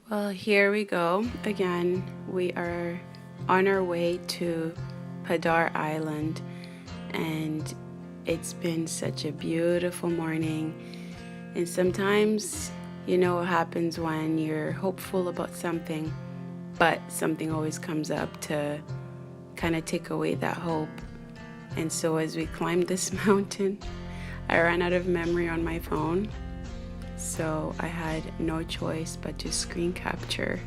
Well, here we go again. We are on our way to Padar Island, and it's been such a beautiful morning. And sometimes, you know what happens when you're hopeful about something, but something always comes up to kind of take away that hope. And so, as we climbed this mountain, I ran out of memory on my phone. So I had no choice but to screen capture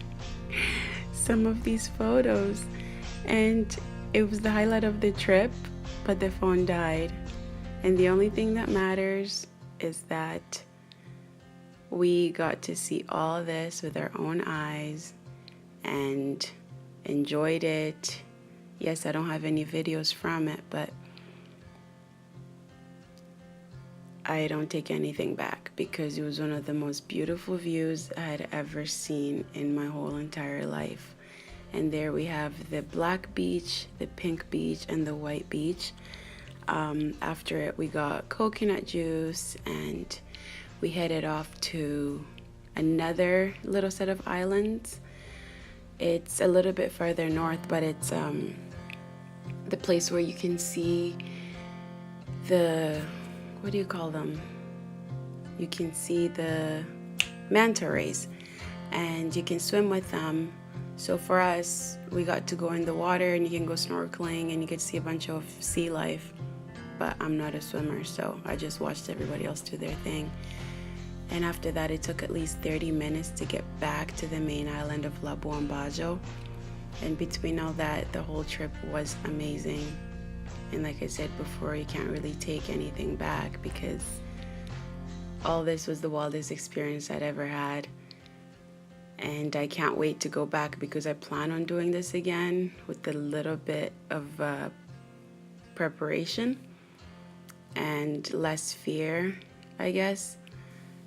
some of these photos. And it was the highlight of the trip, but the phone died. And the only thing that matters is that we got to see all this with our own eyes and enjoyed it. Yes, I don't have any videos from it, but I don't take anything back because it was one of the most beautiful views I had ever seen in my whole entire life. And there we have the black beach, the pink beach, and the white beach. After it, we got coconut juice and we headed off to another little set of islands. It's a little bit further north, but it's the place where you can see what do you call them? You can see the manta rays and you can swim with them. So for us, we got to go in the water and you can go snorkeling and you can see a bunch of sea life. But I'm not a swimmer, so I just watched everybody else do their thing. And after that, it took at least 30 minutes to get back to the main island of Labuan Bajo. And between all that, the whole trip was amazing. And like I said before, you can't really take anything back because all this was the wildest experience I'd ever had. And I can't wait to go back because I plan on doing this again with a little bit of preparation and less fear, I guess.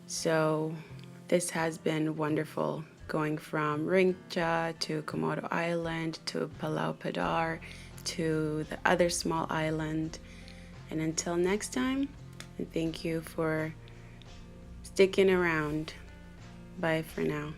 So this has been wonderful, going from Ringcha to Komodo Island to Palau Padar to the other small island. And until next time, and thank you for sticking around. Bye for now.